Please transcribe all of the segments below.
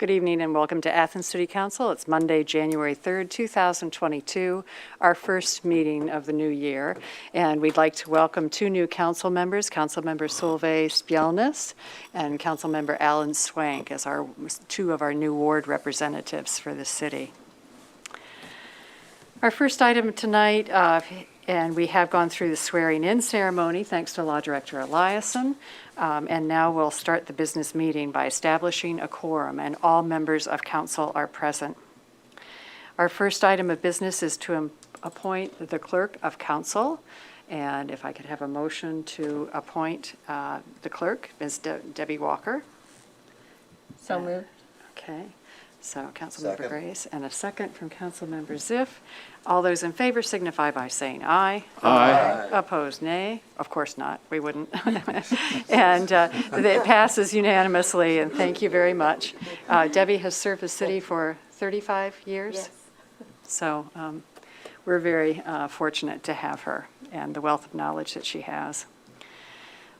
Good evening and welcome to Athens City Council. It's Monday, January 3rd, 2022, our first meeting of the new year. And we'd like to welcome two new council members, Councilmember Solveig Spjelnes and Councilmember Alan Swank, as two of our new ward representatives for the city. Our first item tonight, and we have gone through the swearing-in ceremony, thanks to Law Director Eliason. And now we'll start the business meeting by establishing a quorum, and all members of council are present. Our first item of business is to appoint the clerk of council. And if I could have a motion to appoint the clerk, Ms. Debbie Walker. So moved. Okay. So Councilmember Grace, and a second from Councilmember Ziff. All those in favor signify by saying aye. Aye. Opposed, nay. Of course not. We wouldn't. And it passes unanimously, and thank you very much. Debbie has served the city for 35 years. Yes. So we're very fortunate to have her and the wealth of knowledge that she has.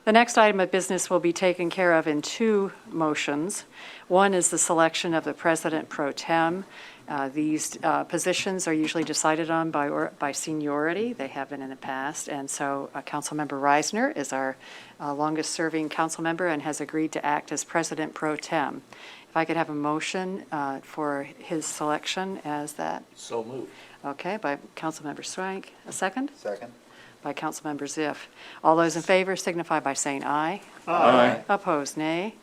The next item of business will be taken care of in two motions. One is the selection of the President Pro Tem. These positions are usually decided on by seniority. They have been in the past. And so Councilmember Reisner is our longest-serving council member and has agreed to act as President Pro Tem. If I could have a motion for his selection as that. So moved. Okay, by Councilmember Swank. A second? Second. By Councilmember Ziff. All those in favor signify by saying aye. Aye. Opposed, nay.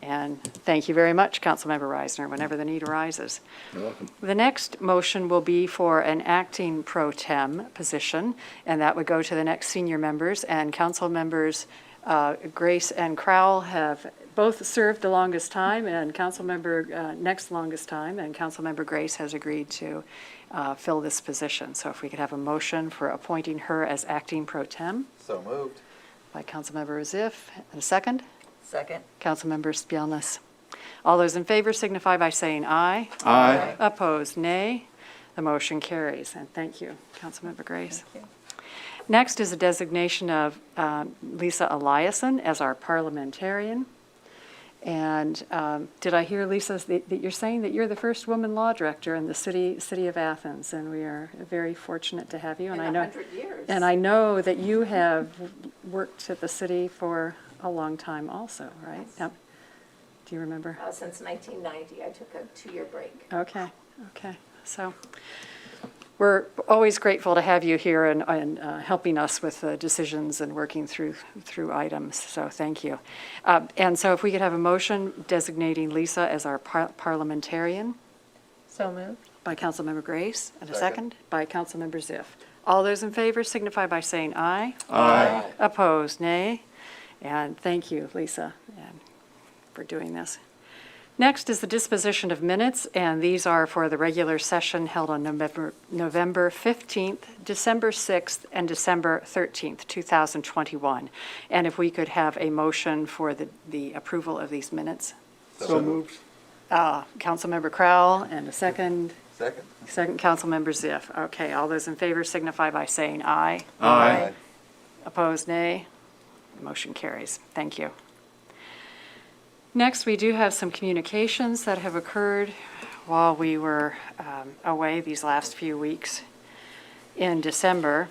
And thank you very much, Councilmember Reisner, whenever the need arises. You're welcome. The next motion will be for an acting pro tem position, and that would go to the next senior members. And council members Grace and Crowell have both served the longest time, and Councilmember next longest time, and Councilmember Grace has agreed to fill this position. So if we could have a motion for appointing her as acting pro tem. So moved. By Councilmember Ziff. And a second? Second. Councilmember Spjelnes. All those in favor signify by saying aye. Aye. Opposed, nay. The motion carries. And thank you, Councilmember Grace. Thank you. Next is a designation of Lisa Eliason as our parliamentarian. And did I hear, Lisa, that you're saying that you're the first woman law director in the city of Athens, and we are very fortunate to have you. In 100 years. And I know that you have worked at the city for a long time also, right? Yes. Yep. Do you remember? Since 1990, I took a 2-year break. Okay. So we're always grateful to have you here and helping us with the decisions and working through items. So thank you. And so if we could have a motion designating Lisa as our parliamentarian. So moved. By Councilmember Grace, and a Second. second by Councilmember Ziff. All those in favor signify by saying aye. Aye. Opposed, nay. And thank you, Lisa, for doing this. Next is the disposition of minutes, and these are for the regular session held on November 15th, December 6th, and December 13th, 2021. And if we could have a motion for the approval of these minutes. So moved. Councilmember Crowell, and a second. Second. Second, Councilmember Ziff. Okay, all those in favor signify by saying aye. Aye. Opposed, nay. The motion carries. Thank you. Next, we do have some communications that have occurred while we were away these last few weeks in December.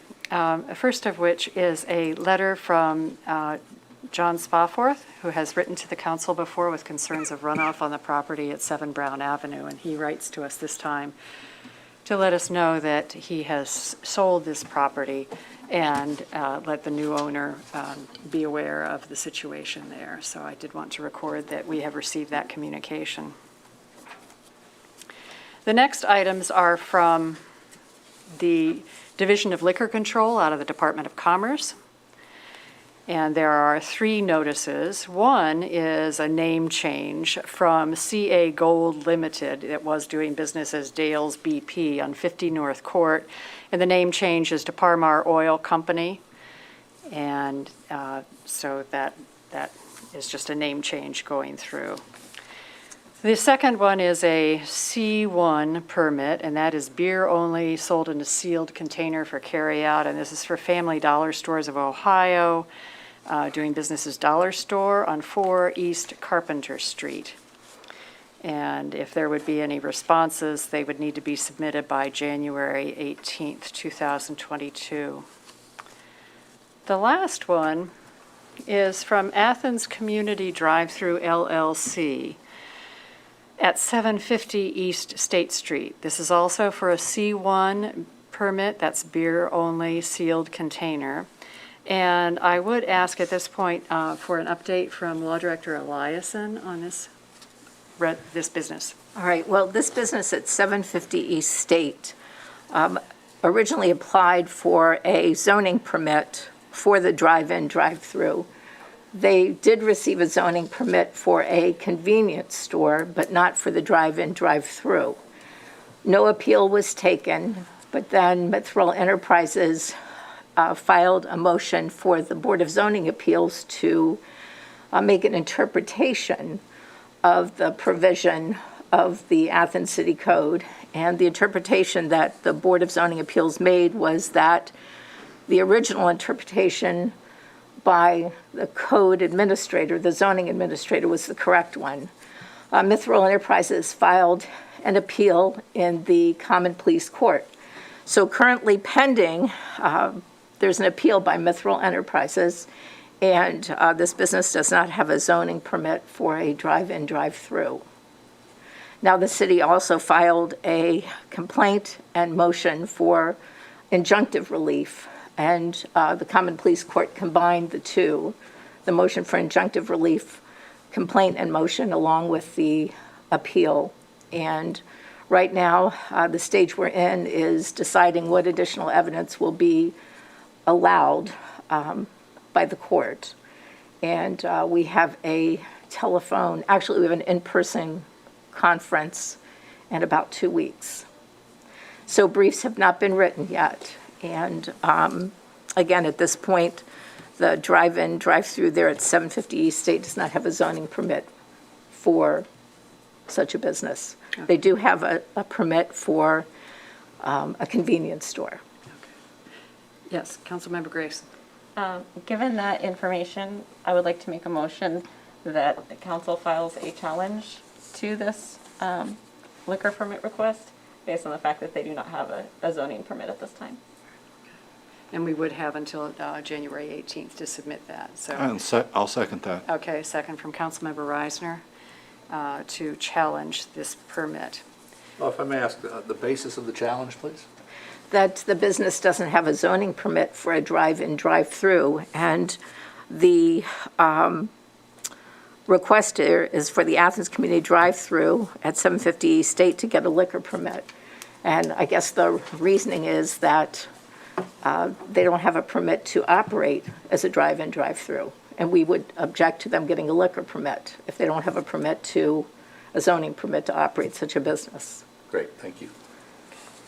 First of which is a letter from John Spaforth, who has written to the council before with concerns of runoff on the property at 7 Brown Avenue. And he writes to us this time to let us know that he has sold this property and let the new owner be aware of the situation there. So I did want to record that we have received that communication. The next items are from the Division of Liquor Control out of the Department of Commerce. And there are 3 notices. One is a name change from CA Gold Limited that was doing business as Dale's BP on 50 North Court. And the name change is to Parmar Oil Company. And so that is just a name change going through. The second one is a C1 permit, and that is beer only, sold in a sealed container for carryout. And this is for Family Dollar Stores of Ohio. Doing business as Dollar Store on 4 East Carpenter Street. And if there would be any responses, they would need to be submitted by January 18th, 2022. The last one is from Athens Community Drive-Thru LLC at 750 East State Street. This is also for a C1 permit, that's beer only, sealed container. And I would ask at this point for an update from Law Director Eliason on this business. All right, well, this business at 750 East State originally applied for a zoning permit for the drive-in, drive-through. They did receive a zoning permit for a convenience store, but not for the drive-in, drive-through. No appeal was taken, but then Mithril Enterprises filed a motion for the Board of Zoning Appeals to make an interpretation of the provision of the Athens City Code. And the interpretation that the Board of Zoning Appeals made was that the original interpretation by the code administrator, the zoning administrator, was the correct one. Mithril Enterprises filed an appeal in the Common Pleas Court. So currently pending, there's an appeal by Mithril Enterprises, and this business does not have a zoning permit for a drive-in, drive-through. Now, the city also filed a complaint and motion for injunctive relief, and the Common Pleas Court combined the two, the motion for injunctive relief, complaint and motion, along with the appeal. And right now, the stage we're in is deciding what additional evidence will be allowed by the court. And we have a telephone, actually we have an in-person conference in about 2 weeks. So briefs have not been written yet. And again, at this point, the drive-in, drive-through there at 750 East State does not have a zoning permit for such a business. Okay. They do have a permit for a convenience store. Yes, Councilmember Grace. Given that information, I would like to make a motion that the council files a challenge to this liquor permit request based on the fact that they do not have a zoning permit at this time. And we would have until January 18th to submit that. So I'll second that. Okay, second from Councilmember Reisner to challenge this permit. Well, if I may ask, the basis of the challenge, please? That the business doesn't have a zoning permit for a drive-in, drive-through, and the request here is for the Athens Community Drive-Through at 750 East State to get a liquor permit. And I guess the reasoning is that they don't have a permit to operate as a drive-in, drive-through. And we would object to them getting a liquor permit if they don't have a zoning permit to operate such a business. Great, thank you.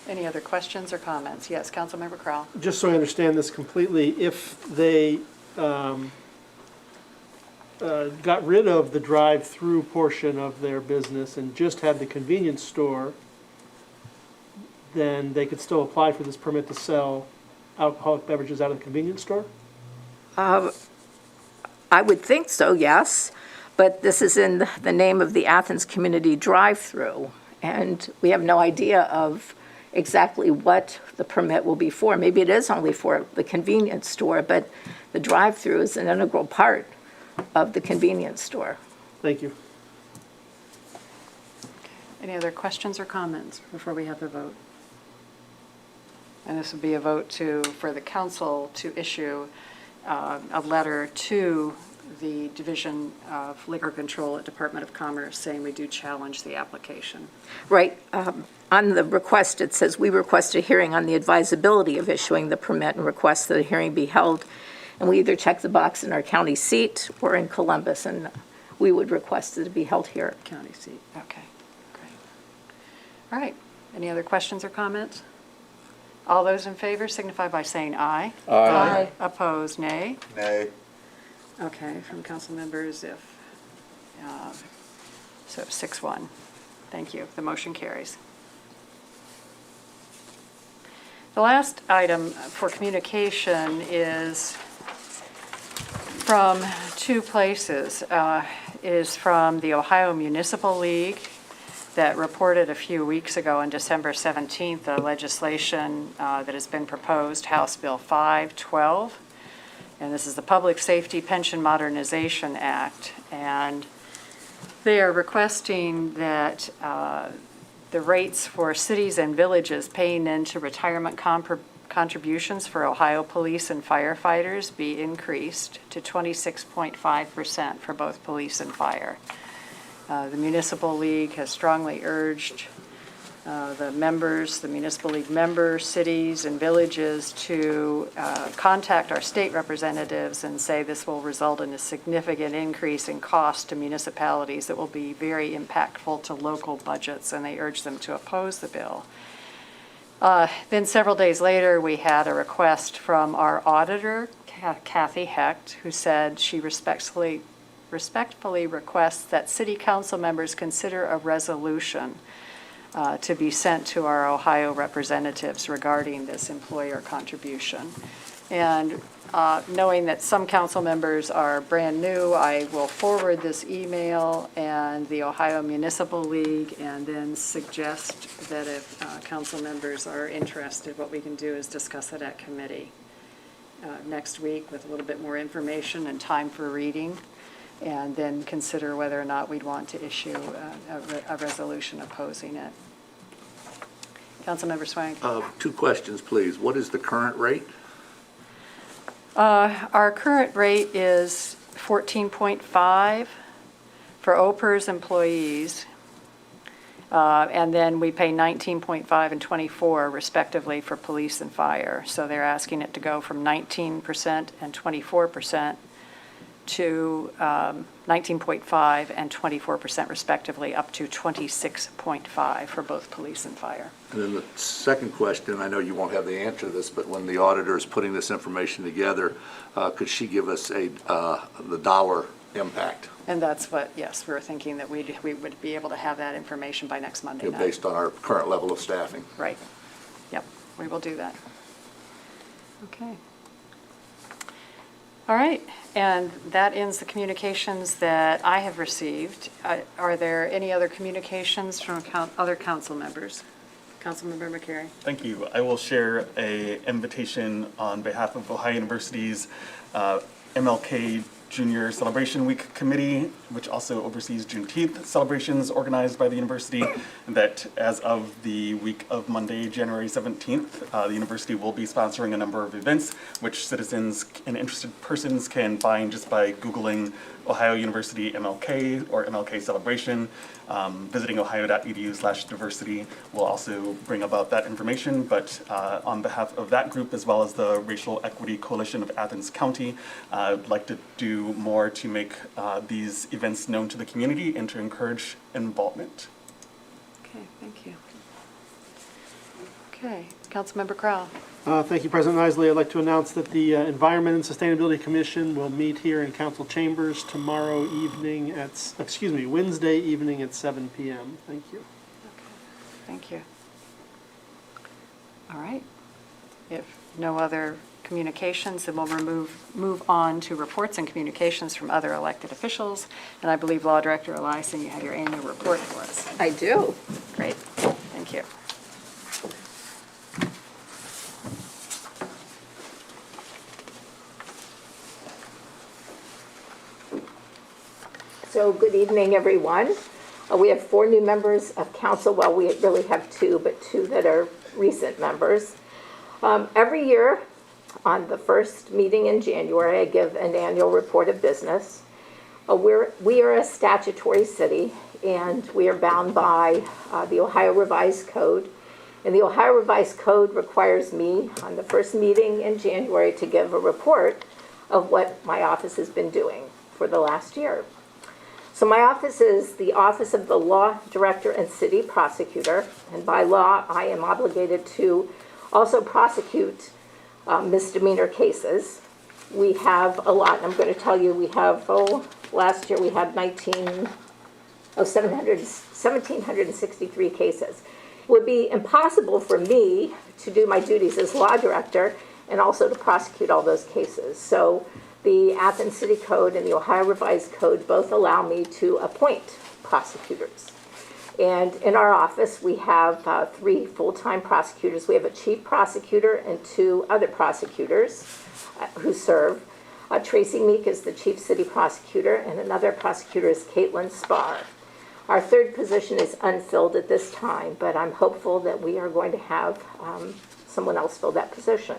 Any other questions or comments? Yes, Councilmember Crowell. Just so I understand this completely, if they got rid of the drive-through portion of their business and just had the convenience store, then they could still apply for this permit to sell alcoholic beverages out of the convenience store? I would think so, yes, but this is in the name of the Athens Community Drive-Through, and we have no idea of exactly what the permit will be for. Maybe it is only for the convenience store, but the drive-through is an integral part of the convenience store. Thank you. Any other questions or comments before we have the vote? And this would be a vote for the council to issue a letter to the Division of Liquor Control at Department of Commerce saying we do challenge the application. Right. On the request, it says, we request a hearing on the advisability of issuing the permit and request that a hearing be held. And we either check the box in our county seat or in Columbus, and we would request that it be held here. County seat. Okay, great. All right. Any other questions or comments? All those in favor signify by saying aye. Aye. Opposed, nay. Nay. Okay, from council members, so 6-1. Thank you. The motion carries. The last item for communication is from two places. Is from the Ohio Municipal League, that reported a few weeks ago on December 17th, the legislation that has been proposed, House Bill 512. And this is the Public Safety Pension Modernization Act. And they are requesting that the rates for cities and villages paying into retirement contributions for Ohio police and firefighters be increased to 26.5% for both police and fire. The Municipal League has strongly urged the Municipal League members, cities and villages to contact our state representatives and say this will result in a significant increase in cost to municipalities that will be very impactful to local budgets, and they urge them to oppose the bill. Then several days later, we had a request from our auditor, Kathy Hecht, who said she respectfully requests that city council members consider a resolution to be sent to our Ohio representatives regarding this employer contribution. And knowing that some council members are brand new, I will forward this email and the Ohio Municipal League, and then suggest that if council members are interested, what we can do is discuss it at committee next week with a little bit more information and time for reading, and then consider whether or not we'd want to issue a resolution opposing it. Councilmember Swank. 2 questions, please. What is the current rate? Our current rate is 14.5 for OPERS employees, and then we pay 19.5 and 24 respectively for police and fire. So they're asking it to go from 19% and 24% to 19.5 and 24% respectively, up to 26.5 for both police and fire. And then the second question, I know you won't have the answer to this, but when the auditor is putting this information together, could she give us the dollar impact? And that's what, yes, we were thinking that we would be able to have that information by next Monday night. Based on our current level of staffing. Right. Yep, we will do that. Okay. All right, and that ends the communications that I have received. Are there any other communications from other council members? Councilmember McCary. Thank you. I will share an invitation on behalf of Ohio University's MLK Junior Celebration Week Committee, which also oversees Juneteenth celebrations organized by the university, that as of the week of Monday, January 17th, the university will be sponsoring a number of events which citizens and interested persons can find just by Googling Ohio University MLK or MLK Celebration. Visiting ohio.edu/diversity will also bring about that information, but on behalf of that group as well as the Racial Equity Coalition of Athens County, I'd like to do more to make these events known to the community and to encourage involvement. Okay, thank you. Okay, Councilmember Crowell. Thank you, President Isley. I'd like to announce that the Environment and Sustainability Commission will meet here in council chambers tomorrow evening at, Wednesday evening at 7 p.m. Thank you. Okay, thank you. All right. If no other communications, then we'll move on to reports and communications from other elected officials. And I believe Law Director Eliason, you have your annual report for us. I do. Great, thank you. So good evening, everyone. We have 4 new members of council. Well, we really have 2, but 2 that are recent members. Every year, on the first meeting in January, I give an annual report of business. We are a statutory city, and we are bound by the Ohio Revised Code. And the Ohio Revised Code requires me, on the first meeting in January, to give a report of what my office has been doing for the last year. So my office is the Office of the Law Director and City Prosecutor, and by law, I am obligated to also prosecute misdemeanor cases. We have a lot, and I'm going to tell you, we have, last year we had 1,763 cases. It would be impossible for me to do my duties as law director and also to prosecute all those cases. So the Athens City Code and the Ohio Revised Code both allow me to appoint prosecutors. And in our office, we have 3 full-time prosecutors. We have a chief prosecutor and 2 other prosecutors who serve. Tracy Meek is the chief city prosecutor, and another prosecutor is Caitlin Spar. Our 3rd position is unfilled at this time, but I'm hopeful that we are going to have someone else fill that position.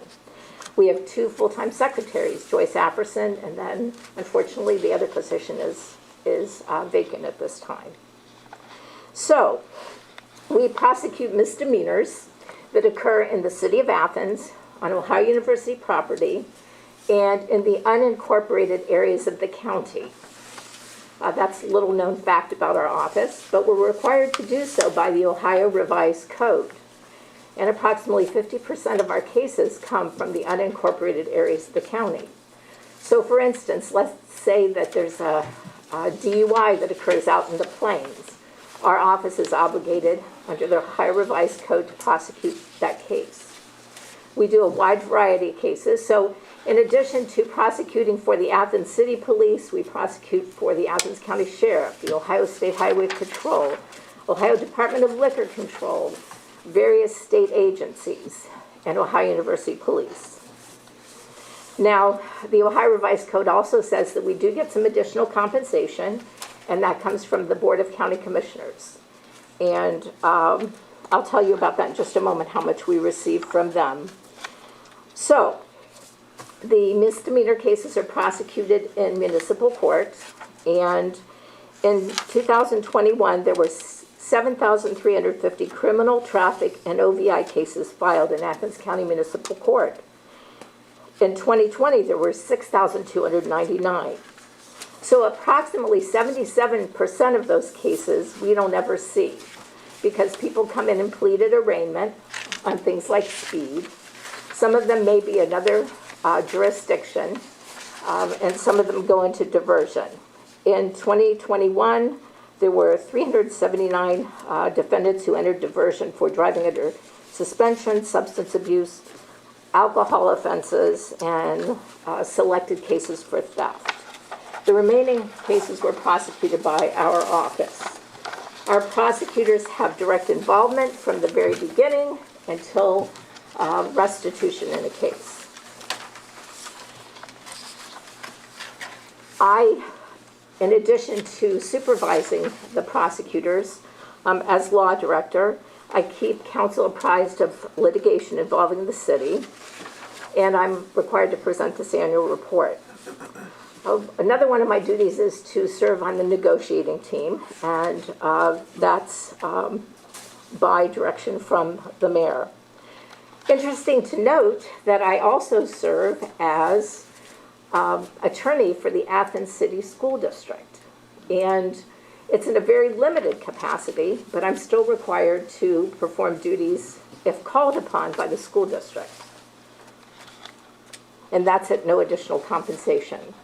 We have 2 full-time secretaries, Joyce Apperson, and then, unfortunately, the other position is vacant at this time. So, we prosecute misdemeanors that occur in the city of Athens, on Ohio University property, and in the unincorporated areas of the county. That's a little known fact about our office, but we're required to do so by the Ohio Revised Code. And approximately 50% of our cases come from the unincorporated areas of the county. So for instance, let's say that there's a DUI that occurs out in the plains. Our office is obligated under the Ohio Revised Code to prosecute that case. We do a wide variety of cases. So in addition to prosecuting for the Athens City Police, we prosecute for the Athens County Sheriff, the Ohio State Highway Patrol, Ohio Department of Liquor Control, various state agencies, and Ohio University Police. Now, the Ohio Revised Code also says that we do get some additional compensation, and that comes from the Board of County Commissioners. And I'll tell you about that in just a moment, how much we receive from them. So, the misdemeanor cases are prosecuted in municipal court, and in 2021, there were 7,350 criminal, traffic, and OVI cases filed in Athens County Municipal Court. In 2020, there were 6,299. So approximately 77% of those cases we don't ever see, because people come in and plead at arraignment on things like speed. Some of them may be another jurisdiction, and some of them go into diversion. In 2021, there were 379 defendants who entered diversion for driving under suspension, substance abuse, alcohol offenses, and selected cases for theft. The remaining cases were prosecuted by our office. Our prosecutors have direct involvement from the very beginning until restitution in a case. In addition to supervising the prosecutors, as law director, I keep counsel apprised of litigation involving the city, and I'm required to present this annual report. Another one of my duties is to serve on the negotiating team, and that's by direction from the mayor. Interesting to note that I also serve as attorney for the Athens City School District. And it's in a very limited capacity, but I'm still required to perform duties if called upon by the school district. And that's at no additional compensation.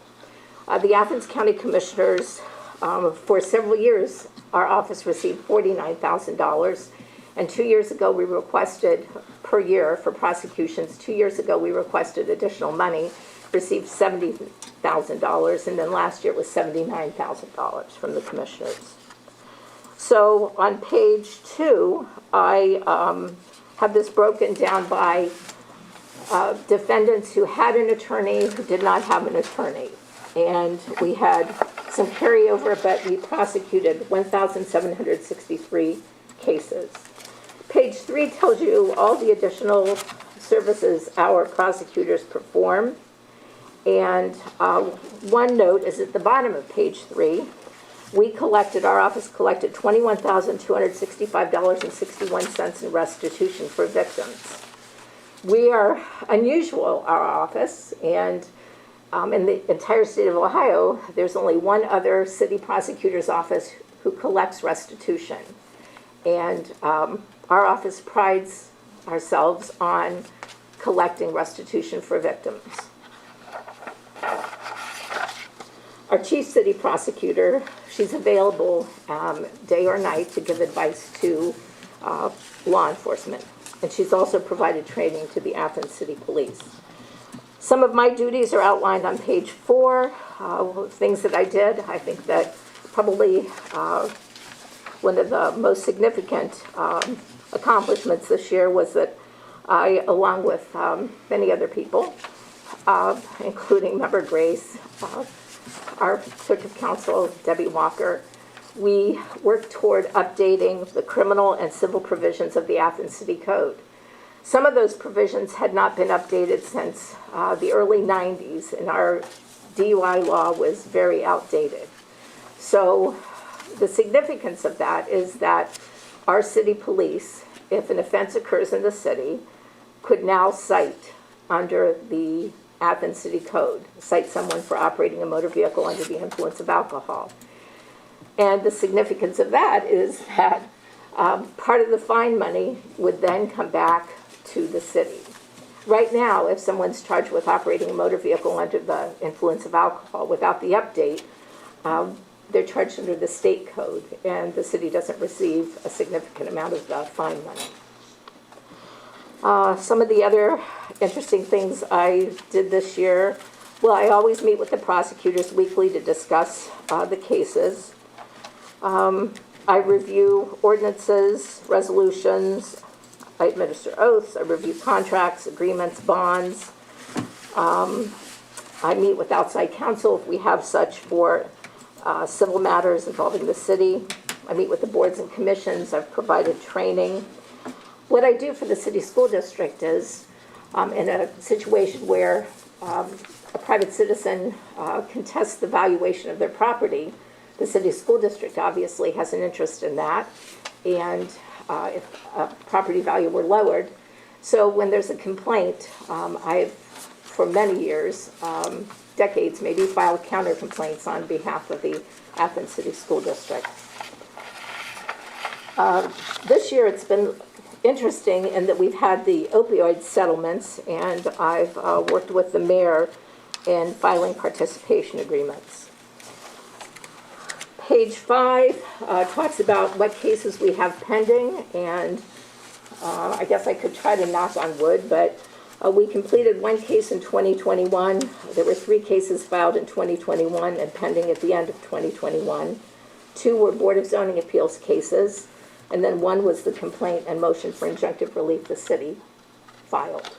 The Athens County Commissioners, for several years, our office received $49,000. And 2 years ago, we requested, per year for prosecutions, 2 years ago, we requested additional money, received $70,000, and then last year it was $79,000 from the commissioners. So on page 2, I have this broken down by defendants who had an attorney, who did not have an attorney. And we had some carryover, but we prosecuted 1,763 cases. Page 3 tells you all the additional services our prosecutors perform. And one note is at the bottom of page 3, our office collected $21,265.61 in restitution for victims. We are unusual, our office, and in the entire state of Ohio, there's only one other city prosecutor's office who collects restitution. And our office prides ourselves on collecting restitution for victims. Our chief city prosecutor, she's available day or night to give advice to law enforcement. And she's also provided training to the Athens City Police. Some of my duties are outlined on page 4, things that I did. I think that probably one of the most significant accomplishments this year was that I, along with many other people, including Member Grace, our Clerk of Council, Debbie Walker, we worked toward updating the criminal and civil provisions of the Athens City Code. Some of those provisions had not been updated since the early 90s, and our DUI law was very outdated. So the significance of that is that our city police, if an offense occurs in the city, could now cite under the Athens City Code, cite someone for operating a motor vehicle under the influence of alcohol. And the significance of that is that part of the fine money would then come back to the city. Right now, if someone's charged with operating a motor vehicle under the influence of alcohol without the update, they're charged under the state code, and the city doesn't receive a significant amount of the fine money. Some of the other interesting things I did this year, well, I always meet with the prosecutors weekly to discuss the cases. I review ordinances, resolutions, I administer oaths, I review contracts, agreements, bonds. I meet with outside counsel if we have such for civil matters involving the city. I meet with the boards and commissions. I've provided training. What I do for the city school district is, in a situation where a private citizen contests the valuation of their property, the city school district obviously has an interest in that, and if property value were lowered. So when there's a complaint, I've, for many years, decades maybe, filed counter complaints on behalf of the Athens City School District. This year it's been interesting in that we've had the opioid settlements, and I've worked with the mayor in filing participation agreements. Page 5 talks about what cases we have pending, and I guess I could try to knock on wood, but we completed one case in 2021. There were 3 cases filed in 2021 and pending at the end of 2021. 2 were Board of Zoning Appeals cases, and then 1 was the complaint and motion for injunctive relief the city filed.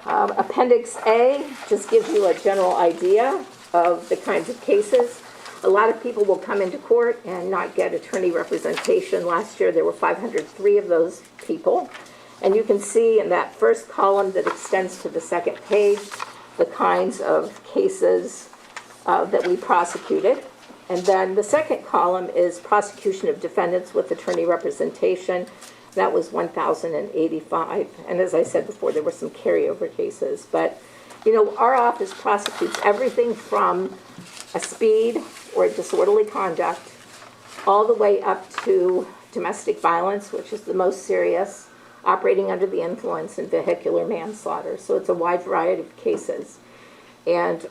Appendix A just gives you a general idea of the kinds of cases. A lot of people will come into court and not get attorney representation. Last year there were 503 of those people. And you can see in that first column that extends to the second page the kinds of cases that we prosecuted. And then the second column is prosecution of defendants with attorney representation. That was 1,085. And as I said before, there were some carryover cases. But, you know, our office prosecutes everything from a speed or disorderly conduct all the way up to domestic violence, which is the most serious, operating under the influence, and vehicular manslaughter. So it's a wide variety of cases. And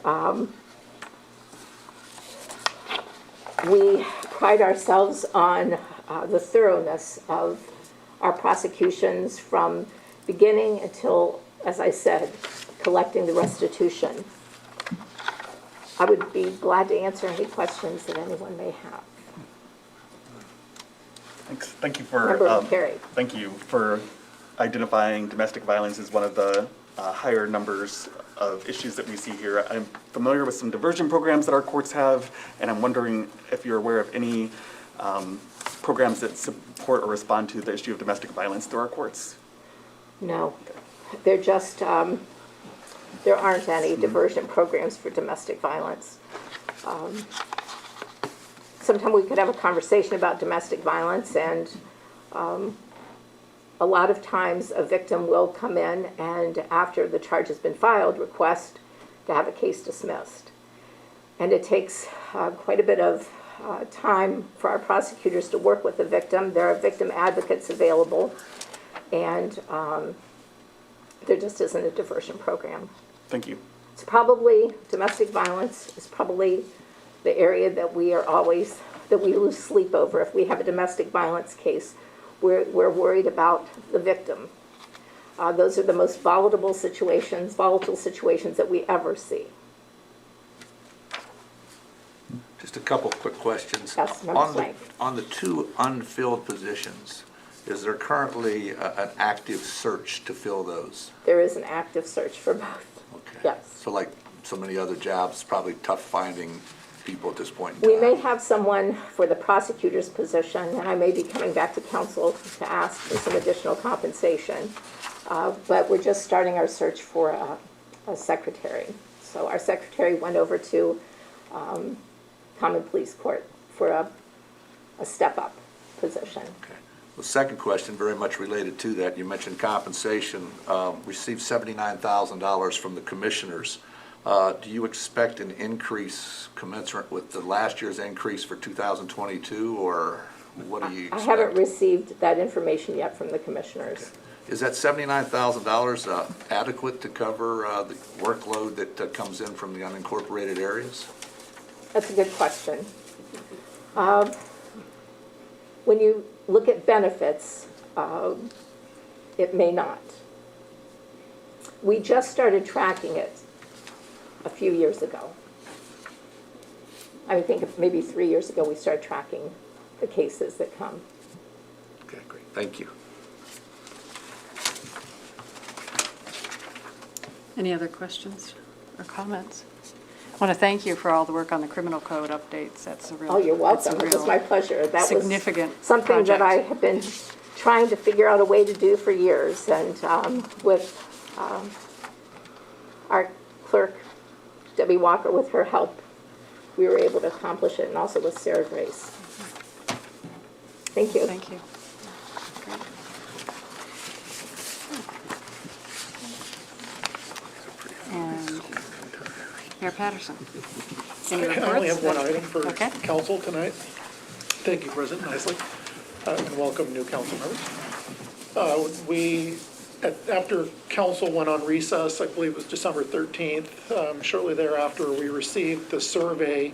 we pride ourselves on the thoroughness of our prosecutions from beginning until, as I said, collecting the restitution. I would be glad to answer any questions that anyone may have. Thanks. Thank you for Member Carey. thank you for identifying domestic violence as one of the higher numbers of issues that we see here. I'm familiar with some diversion programs that our courts have, and I'm wondering if you're aware of any programs that support or respond to the issue of domestic violence through our courts. No, they're just, there aren't any diversion programs for domestic violence. Sometime we could have a conversation about domestic violence, and a lot of times a victim will come in and after the charge has been filed, request to have a case dismissed. And it takes quite a bit of time for our prosecutors to work with the victim. There are victim advocates available, and there just isn't a diversion program. Thank you. It's probably, domestic violence is probably the area that we are always, that we lose sleep over. If we have a domestic violence case, we're worried about the victim. Those are the most volatile situations that we ever see. Just a couple quick questions. Yes, Member Swank. On the 2 unfilled positions, is there currently an active search to fill those? There is an active search for both. Okay. Yes. So like so many other jobs, it's probably tough finding people at this point in time. We may have someone for the prosecutor's position, and I may be coming back to council to ask for some additional compensation. But we're just starting our search for a secretary. So our secretary went over to Common Police Court for a step-up position. Okay. The second question, very much related to that, you mentioned compensation. Received $79,000 from the commissioners. Do you expect an increase commensurate with the last year's increase for 2022, or what do you expect? I haven't received that information yet from the commissioners. Okay. Is that $79,000 adequate to cover the workload that comes in from the unincorporated areas? That's a good question. When you look at benefits, it may not. We just started tracking it a few years ago. I think maybe 3 years ago we started tracking the cases that come. Okay, great. Thank you. Any other questions or comments? I want to thank you for all the work on the criminal code updates. That's a real. Oh, you're that's a welcome. It was real my pleasure. That was significant something that I project. have been trying to figure out a way to do for years. And with our clerk, Debbie Walker, with her help, we were able to accomplish it, and also with Sarah Grace. Thank you. Thank you. And Mayor Patterson. Any I only reports? have one item for Okay. council tonight. Thank you, President Nicely, and welcome new council members. After council went on recess, I believe it was December 13th, shortly thereafter, we received the survey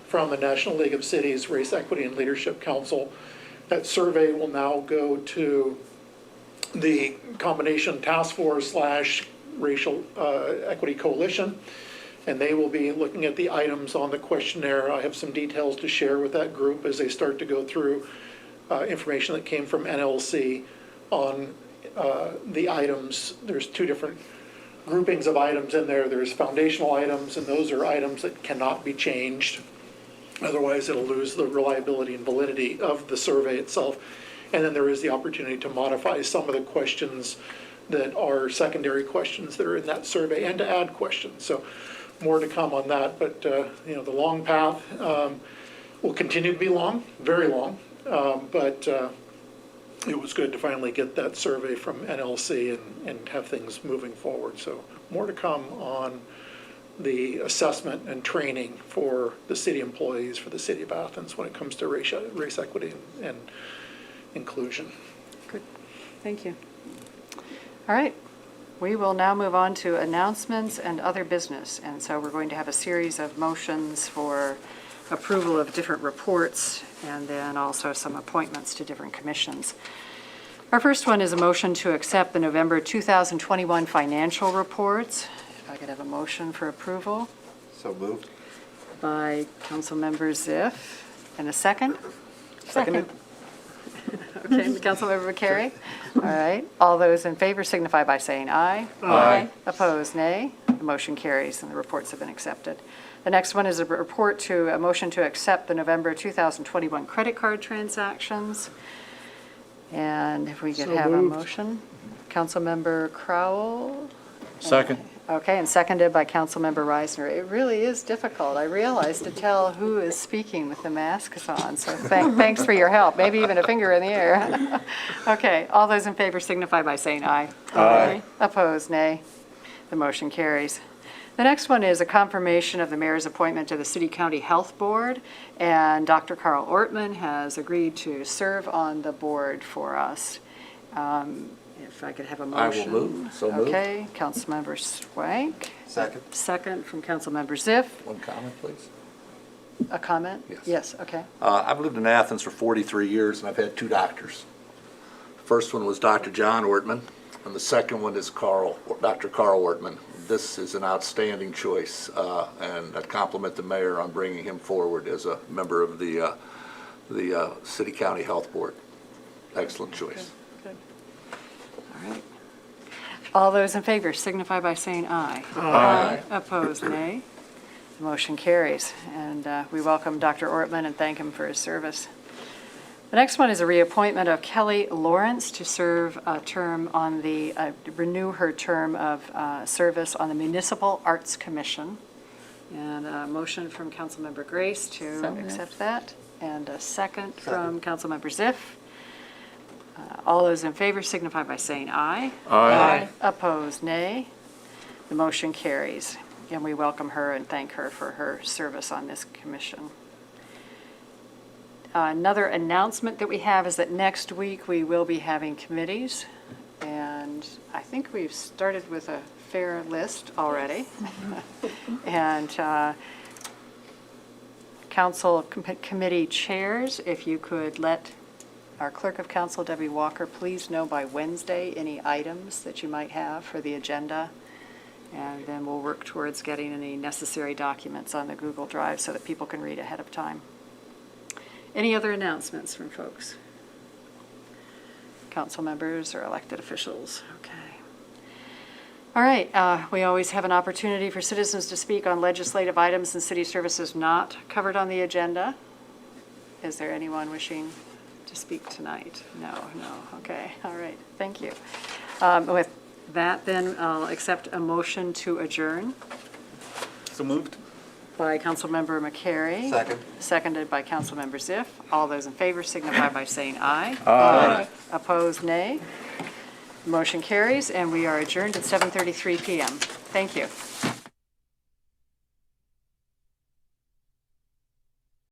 from the National League of Cities Race Equity and Leadership Council. That survey will now go to the combination task force / racial equity coalition, and they will be looking at the items on the questionnaire. I have some details to share with that group as they start to go through information that came from NLC on the items. There's 2 different groupings of items in there. There's foundational items, and those are items that cannot be changed. Otherwise, it'll lose the reliability and validity of the survey itself. And then there is the opportunity to modify some of the questions that are secondary questions that are in that survey, and to add questions. So more to come on that, but the long path will continue to be long, very long, but it was good to finally get that survey from NLC and have things moving forward. So more to come on the assessment and training for the city employees for the city of Athens when it comes to race equity and inclusion. Good. Thank you. All right. We will now move on to announcements and other business. And so we're going to have a series of motions for approval of different reports and then also some appointments to different commissions. Our first one is a motion to accept the November 2021 financial reports. If I could have a motion for approval So moved. by Councilmember Ziff. And a second? Seconded. Okay, Councilmember Carey. All right. All those in favor signify by saying aye. Aye. Opposed, nay. The motion carries and the reports have been accepted. The next one is a motion to accept the November 2021 credit card transactions. And if we could So have a moved. motion. Councilmember Crowell. Second. Okay, and seconded by Councilmember Reisner. It really is difficult, I realize, to tell who is speaking with the masks on, so thanks for your help, maybe even a finger in the air. Okay, all those in favor signify by saying aye. Aye. Opposed, nay. The motion carries. The next one is a confirmation of the mayor's appointment to the City County Health Board, and Dr. Carl Ortman has agreed to serve on the board for us. If I could have a I motion. will move. So moved. Okay, Councilmember Swank. Second. Second from Councilmember Ziff. One comment, please. A comment? Yes. Yes, okay. I've lived in Athens for 43 years, and I've had 2 doctors. First one was Dr. John Ortman, and the second one is Dr. Carl Ortman. this is an outstanding choice, and I compliment the mayor on bringing him forward as a member of the City County Health Board. Excellent choice. Good. All right. All those in favor signify by saying aye. Aye. Opposed, nay. The motion carries, and we welcome Dr. Ortman and thank him for his service. The next one is a reappointment of Kelly Lawrence to serve a term on the, renew her term of service on the Municipal Arts Commission. And a motion from Councilmember Grace to So moved. accept that, and a second from Councilmember Ziff. All those in favor signify by saying aye. Aye. Opposed, nay. The motion carries, and we welcome her and thank her for her service on this commission. Another announcement that we have is that next week we will be having committees, and I think we've started with a fair list already. And council committee chairs, if you could let our Clerk of Council, Debbie Walker, please know by Wednesday any items that you might have for the agenda, and then we'll work towards getting any necessary documents on the Google Drive so that people can read ahead of time. Any other announcements from folks? Council members or elected officials? Okay. All right, we always have an opportunity for citizens to speak on legislative items and city services not covered on the agenda. Is there anyone wishing to speak tonight? No, okay, all right, thank you. With that, then, I'll accept a motion to adjourn So moved. by Councilmember McCary. Second. Seconded by Councilmember Ziff. All those in favor signify by saying aye. Aye. Opposed, nay. Motion carries, and we are adjourned at 7:33 PM. Thank you.